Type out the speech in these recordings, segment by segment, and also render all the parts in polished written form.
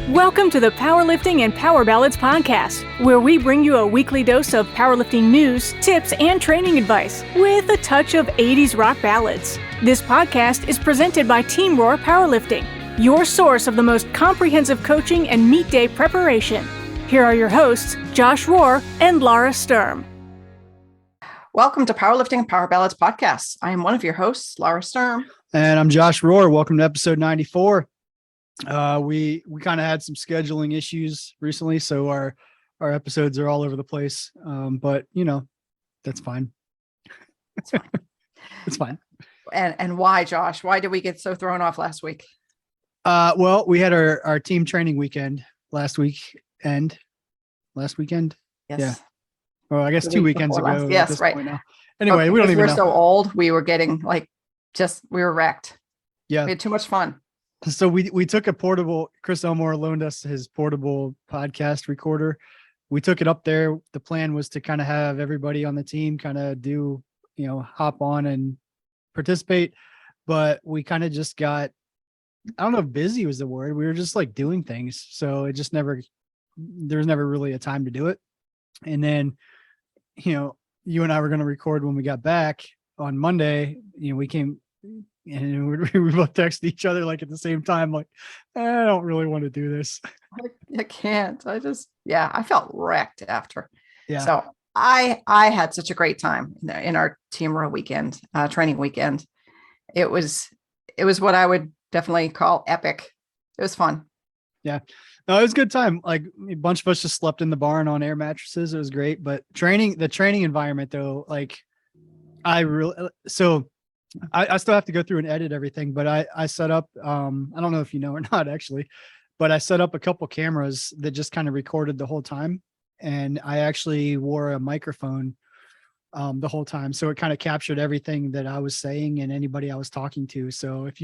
Welcome to the Powerlifting and Power Ballads podcast, where we bring you a weekly dose of powerlifting news, tips, and training advice with a touch of 80s rock ballads. This podcast is presented by Team Rohr Powerlifting, your source of the most comprehensive coaching and meet day preparation. Here are your hosts, Josh Rohr and Laura Sturm. Welcome to Powerlifting and Power Ballads podcast. I am one of your hosts, Laura Sturm. And I'm Josh Rohr. Welcome to episode 94. We kind of had some scheduling issues recently, so our episodes are all over the place. But you know, that's fine. It's fine. It's fine. And why, Josh? Why did we get so thrown off last week? Well, we had our team training weekend last weekend. Yes. Yeah. Well, I guess 2 weekends ago. Yes, right. Now. Anyway, we don't even know. We're so old. We were getting we were wrecked. Yeah. We had too much fun. So we took a portable, Chris Elmore loaned us his portable podcast recorder. We took it up there. The plan was to kind of have everybody on the team kind of do, hop on and participate. But we kind of just got, I don't know if busy was the word. We were just doing things. So it just there was never really a time to do it. And then, you and I were going to record when we got back on Monday. We came and we both texted each other at the same time, I don't really want to do this. I can't. I felt wrecked after. Yeah. So I had such a great time in our Team Row weekend, training weekend. It was what I would definitely call epic. It was fun. Yeah. No, it was a good time. A bunch of us just slept in the barn on air mattresses. It was great. But the training environment though, I still have to go through and edit everything, but I set up, I don't know if you know or not actually, but I set up a couple cameras that just kind of recorded the whole time. And I actually wore a microphone the whole time. So it kind of captured everything that I was saying and anybody I was talking to. So if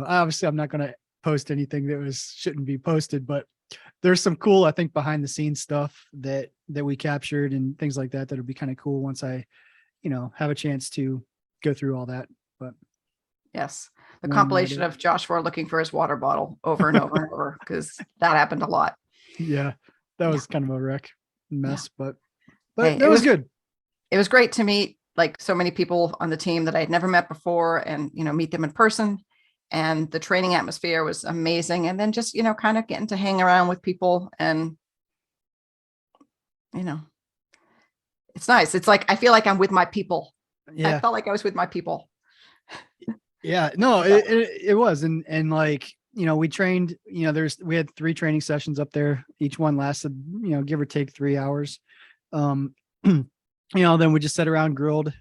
obviously I'm not going to post anything that shouldn't be posted, but there's some cool, I think, behind the scenes stuff that we captured and things like that. That'll be kind of cool once I, have a chance to go through all that. But yes, the compilation of Josh Rohr looking for his water bottle over and over and over, because that happened a lot. Yeah, that was kind of a wreck mess, but hey, it was good. It was great to meet so many people on the team that I had never met before, and meet them in person. And the training atmosphere was amazing. And then just kind of getting to hang around with people, and it's nice. It's I feel like I'm with my people. Yeah. I felt like I was with my people. Yeah, no, it was. And we trained, we had 3 training sessions up there. Each one lasted, give or take 3 hours. Then we just sat around, grilled,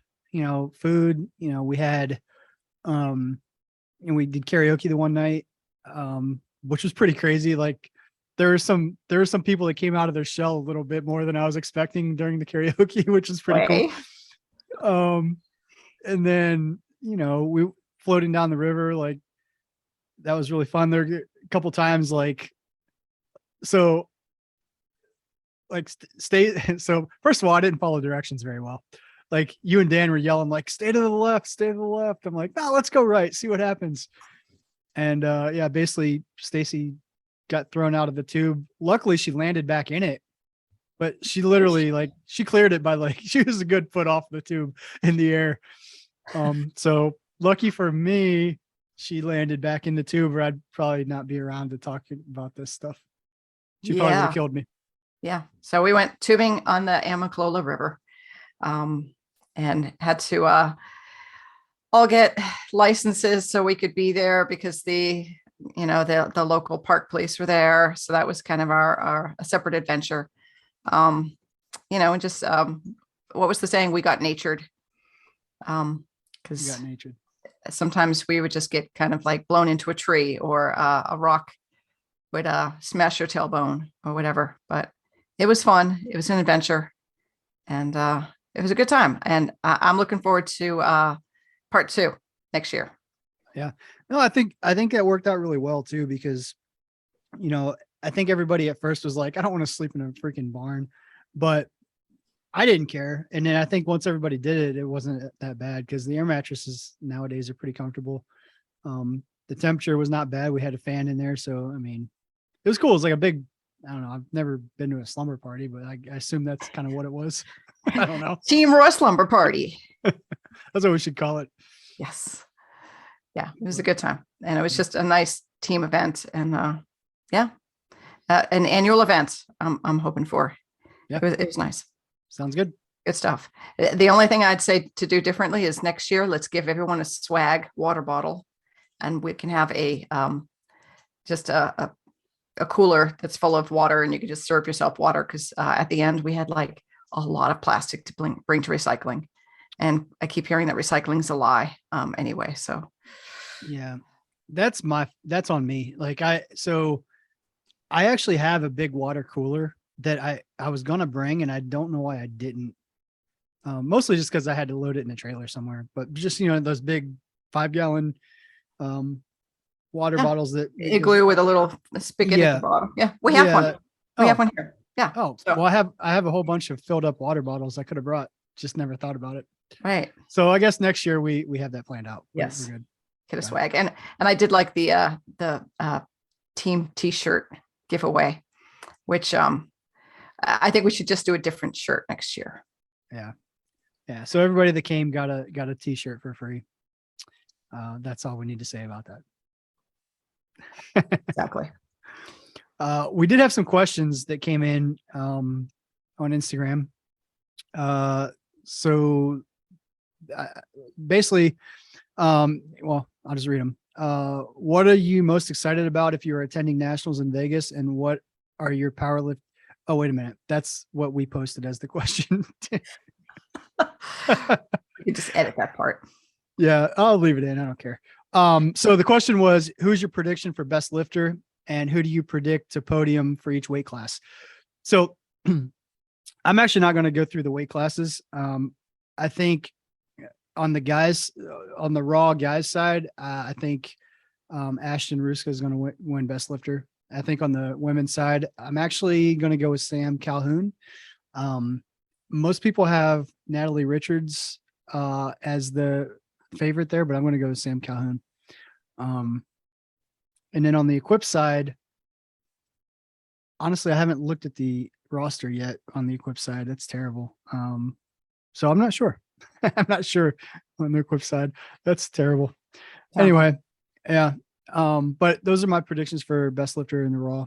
food, we had, and we did karaoke the one night, which was pretty crazy. There were some people that came out of their shell a little bit more than I was expecting during the karaoke, which is pretty cool. And then, we floating down the river, that was really fun. There a couple times, so first of all, I didn't follow directions very well. You and Dan were yelling, stay to the left, stay to the left. I'm no, let's go right, see what happens. And basically Stacy got thrown out of the tube. Luckily she landed back in it, but she literally she cleared it by she was a good foot off the tube in the air. So lucky for me, she landed back in the tube, or I'd probably not be around to talk about this stuff. She probably would have killed me. Yeah. So we went tubing on the Amiclola River, and had to all get licenses so we could be there, because the local park police were there. So that was kind of a separate adventure. And just what was the saying? We got natured. Because sometimes we would just get kind of blown into a tree, or a rock would smash your tailbone or whatever. But it was fun. It was an adventure, and it was a good time. And I'm looking forward to part 2 next year. Yeah, no, I think that worked out really well too, because I think everybody at first was I don't want to sleep in a freaking barn, but I didn't care. And then I think once everybody did it, it wasn't that bad, because the air mattresses nowadays are pretty comfortable. The temperature was not bad. We had a fan in there. So, it It was cool. It was like a big, I don't know. I've never been to a slumber party, but I assume that's kind of what it was. I don't know. Team Rohr slumber party. That's what we should call it. Yes. Yeah, it was a good time. And it was just a nice team event. And an annual event I'm hoping for. Yeah. It was nice. Sounds good. Good stuff. The only thing I'd say to do differently is next year, let's give everyone a swag water bottle, and we can have just a cooler that's full of water, and you can just serve yourself water. Because at the end, we had like a lot of plastic to bring to recycling. And I keep hearing that recycling's a lie anyway. So yeah, that's on me. Like I actually have a big water cooler that I was going to bring, and I don't know why I didn't. Mostly just because I had to load it in a trailer somewhere, but just, those big 5-gallon water bottles that igloo with a little spigot at the bottom. Yeah. We have one. We have one here. Yeah. Oh, so. Well, I have a whole bunch of filled up water bottles I could have brought, just never thought about it. Right. So I guess next year we have that planned out. Yes. We're good. Get a swag. And I did like the team t-shirt giveaway, which I think we should just do a different shirt next year. Yeah. Yeah. So everybody that came got a t-shirt for free. That's all we need to say about that. Exactly. We did have some questions that came in on Instagram. So basically, well, I'll just read them. What are you most excited about if you're attending nationals in Vegas, and what are your powerlift? Oh, wait a minute. That's what we posted as the question. You can just edit that part. Yeah, I'll leave it in. I don't care. So the question was, who's your prediction for best lifter, and who do you predict to podium for each weight class? So I'm actually not going to go through the weight classes. I think on the raw guys side, I think Ashton Ruska is going to win best lifter. I think on the women's side, I'm actually going to go with Sam Calhoun. Most people have Natalie Richards as the favorite there, but I'm going to go with Sam Calhoun. And then on the equip side, honestly, I haven't looked at the roster yet on the equip side. That's terrible. So I'm not sure. I'm not sure on the equip side. That's terrible. Yeah. Anyway, yeah. But those are my predictions for best lifter in the raw.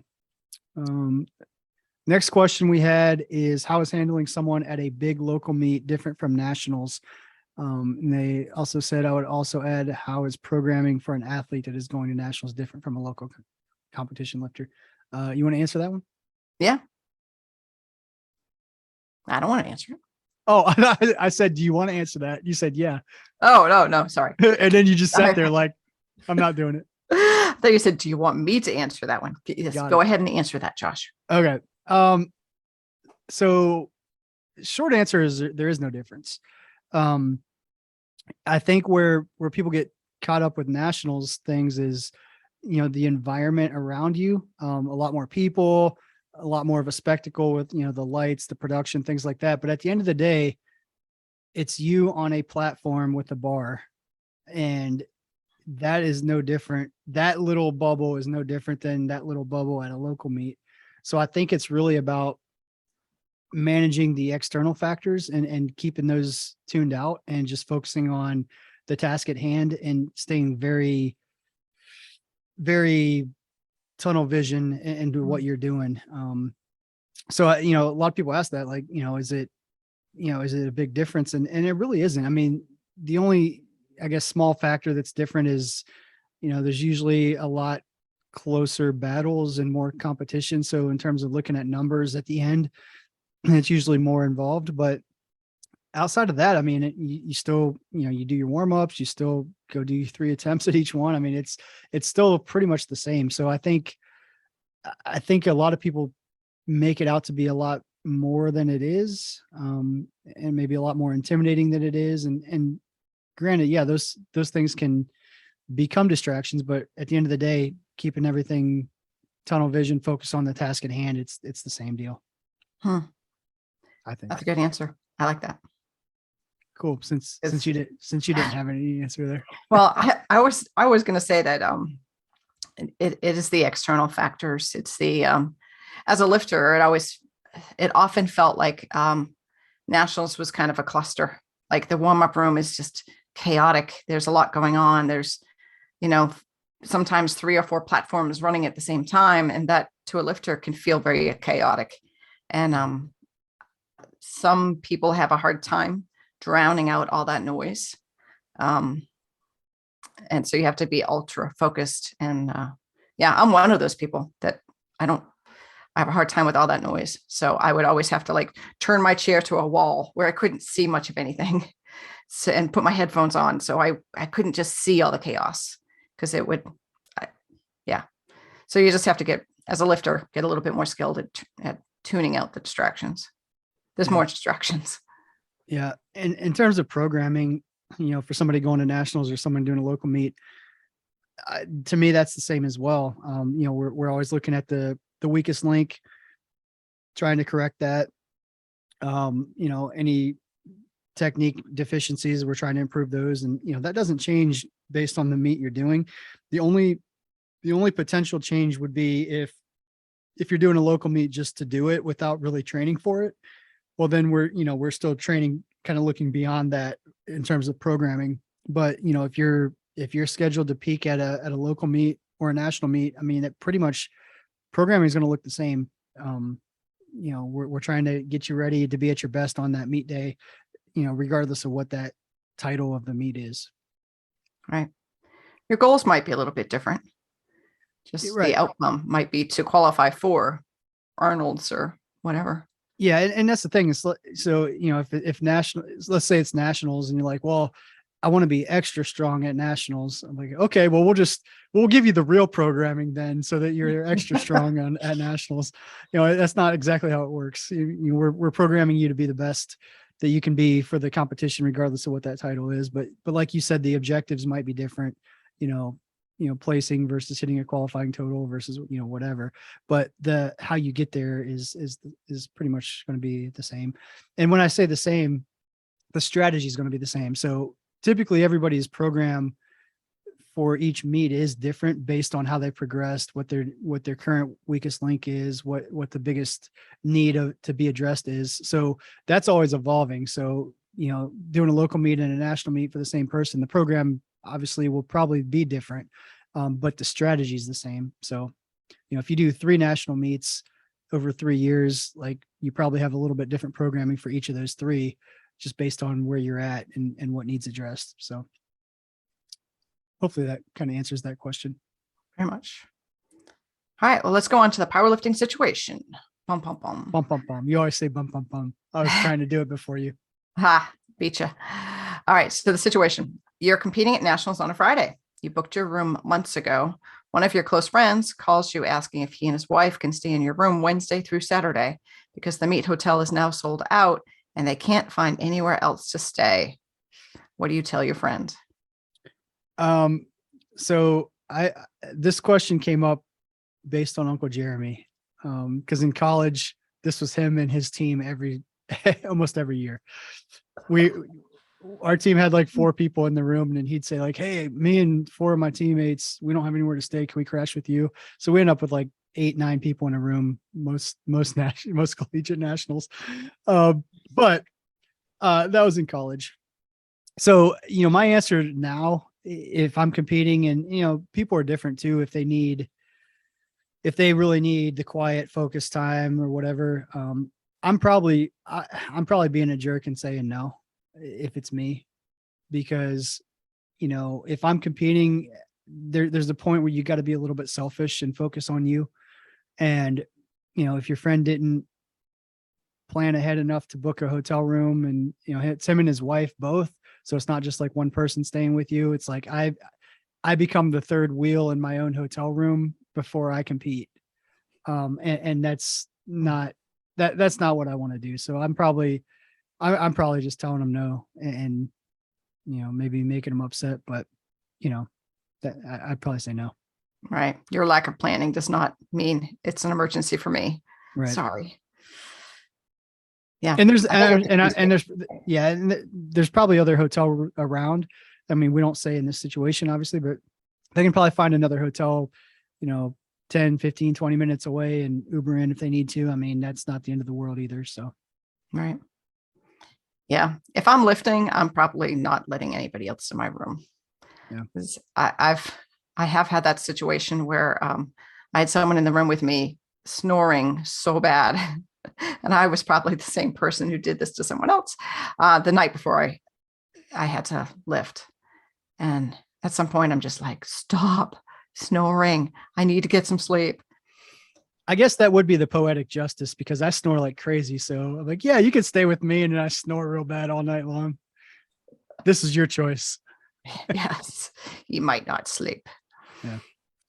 Next question we had is, how is handling someone at a big local meet different from nationals? And they also said, I would also add, how is programming for an athlete that is going to nationals different from a local competition lifter? You want to answer that one? Yeah. I don't want to answer it. Oh, I said, do you want to answer that? You said, yeah. Oh, no, sorry. And then you just sat there like, I'm not doing it. I thought you said, do you want me to answer that one? Yes, go ahead and answer that, Josh. Okay. So short answer is there is no difference. I think where people get caught up with nationals things is, the environment around you, a lot more people, a lot more of a spectacle with, the lights, the production, things like that. But at the end of the day, it's you on a platform with a bar, and that is no different. That little bubble is no different than that little bubble at a local meet. So I think it's really about managing the external factors and keeping those tuned out and just focusing on the task at hand and staying very, very tunnel vision into what you're doing. So, a lot of people ask that, like, is it a big difference? And it really isn't. I mean, the only, I guess, small factor that's different is, there's usually a lot closer battles and more competition. So in terms of looking at numbers at the end, it's usually more involved. But outside of that, I mean, you still, you do your warmups, you still go do 3 attempts at each one. I mean, it's still pretty much the same. So I think a lot of people make it out to be a lot more than it is, and maybe a lot more intimidating than it is. And granted, yeah, those things can become distractions, but at the end of the day, keeping everything tunnel vision, focus on the task at hand, it's the same deal. I think that's a good answer. I like that. Cool. Since you didn't have any answer there. Well, I was going to say that it is the external factors. It's the, as a lifter, it often felt like nationals was kind of a cluster. Like the warm-up room is just chaotic. There's a lot going on. There's, sometimes 3 or 4 platforms running at the same time. And that to a lifter can feel very chaotic. And some people have a hard time drowning out all that noise. And so you have to be ultra focused. And I'm one of those people that I have a hard time with all that noise. So I would always have to like turn my chair to a wall where I couldn't see much of anything and put my headphones on. So I couldn't just see all the chaos because it would, So you just have to get a little bit more skilled at tuning out the distractions. There's more distractions. Yeah. And in terms of programming, for somebody going to nationals or someone doing a local meet, to me, that's the same as well. We're always looking at the weakest link, trying to correct that. Any technique deficiencies, we're trying to improve those. And, that doesn't change based on the meet you're doing. The only potential change would be if you're doing a local meet just to do it without really training for it. Well, then we're still training, kind of looking beyond that in terms of programming. But, if you're scheduled to peak at a local meet or a national meet, I mean, it pretty much programming is going to look the same. We're trying to get you ready to be at your best on that meet day, regardless of what that title of the meet is. Right. Your goals might be a little bit different. Just right. The outcome might be to qualify for Arnold's or whatever. Yeah. And that's the thing. Is so, if national, let's say it's nationals and you're like, well, I want to be extra strong at nationals. I'm like, okay, well, we'll give you the real programming then so that you're extra strong at nationals. That's not exactly how it works. We're programming you to be the best that you can be for the competition, regardless of what that title is. But like you said, the objectives might be different, placing versus hitting a qualifying total versus, whatever. But how you get there is pretty much going to be the same. And when I say the same, the strategy is going to be the same. So typically everybody's program for each meet is different based on how they progressed, what their current weakest link is, what the biggest need to be addressed is. So that's always evolving. So, doing a local meet and a national meet for the same person, the program obviously will probably be different, but the strategy is the same. So, if you do 3 national meets over 3 years, like you probably have a little bit different programming for each of those 3, just based on where you're at and what needs addressed. So hopefully that kind of answers that question. Very much. All right. Well, let's go on to the powerlifting situation. Bum, bum, bum. Bum, bum, bum. You always say bum, bum, bum. I was trying to do it before you. Ha, beat you. All right. So the situation, you're competing at nationals on a Friday. You booked your room months ago. One of your close friends calls you asking if he and his wife can stay in your room Wednesday through Saturday because the meet hotel is now sold out and they can't find anywhere else to stay. What do you tell your friend? So this question came up based on Uncle Jeremy. Cause in college, this was him and his team almost every year. Our team had like 4 people in the room and then he'd say like, hey, me and 4 of my teammates, we don't have anywhere to stay. Can we crash with you? So we end up with like 8-9 people in a room, most collegiate nationals. But that was in college. So, my answer now, if I'm competing and, people are different too, if they really need the quiet focus time or whatever, I'm probably being a jerk and saying no if it's me, because, if I'm competing, there's a point where you got to be a little bit selfish and focus on you. And, if your friend didn't plan ahead enough to book a hotel room and, it's him and his wife both. So it's not just like one person staying with you. It's like I become the third wheel in my own hotel room before I compete. And that's not what I want to do. So I'm probably just telling them no and maybe making them upset, but that I'd probably say no. Right. Your lack of planning does not mean it's an emergency for me. Right. Sorry. Yeah. And there's probably other hotel around. I mean, we don't say in this situation, obviously, but they can probably find another hotel 10, 15, 20 minutes away and Uber in if they need to. I mean, that's not the end of the world either. So. Right. Yeah. If I'm lifting, I'm probably not letting anybody else in my room. Yeah. I have had that situation where I had someone in the room with me snoring so bad. And I was probably the same person who did this to someone else the night before I had to lift. And at some point, I'm just like, stop snoring. I need to get some sleep. I guess that would be the poetic justice because I snore like crazy. So I'm like, yeah, you can stay with me. And then I snore real bad all night long. This is your choice. Yes, you might not sleep.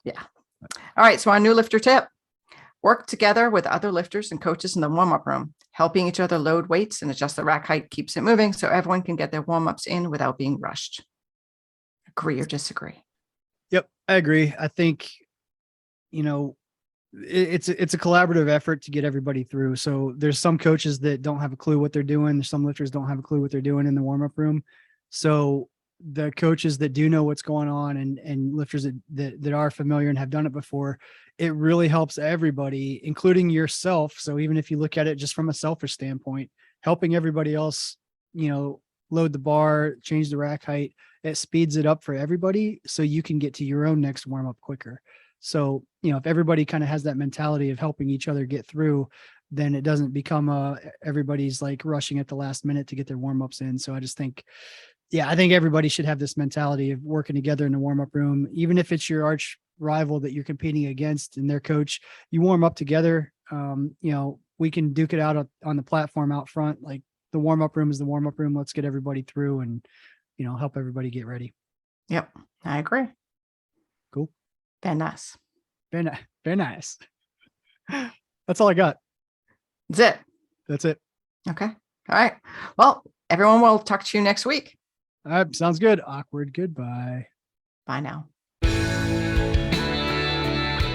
Yeah. All right. So our new lifter tip: work together with other lifters and coaches in the warm-up room. Helping each other load weights and adjust the rack height keeps it moving so everyone can get their warm-ups in without being rushed. Agree or disagree? Yep, I agree. I think, it's a collaborative effort to get everybody through. So there's some coaches that don't have a clue what they're doing. There's some lifters don't have a clue what they're doing in the warm-up room. So the coaches that do know what's going on and lifters that are familiar and have done it before, it really helps everybody, including yourself. So even if you look at it just from a selfish standpoint, helping everybody else, load the bar, change the rack height, it speeds it up for everybody. So you can get to your own next warm up quicker. So, if everybody kind of has that mentality of helping each other get through, then it doesn't become everybody's like rushing at the last minute to get their warm ups in. So I just think, I think everybody should have this mentality of working together in the warm up room, even if it's your arch rival that you're competing against and their coach, you warm up together. We can duke it out on the platform out front. Like the warm up room is the warm up room. Let's get everybody through and, help everybody get ready. Yep. I agree. Cool. Very nice. Very nice. That's all I got. That's it. Okay. All right. Well, everyone, will talk to you next week. All right. Sounds good. Awkward goodbye. Bye now.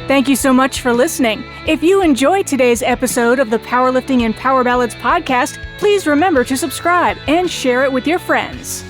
Thank you so much for listening. If you enjoyed today's episode of the Powerlifting and Power Ballads podcast, please remember to subscribe and share it with your friends.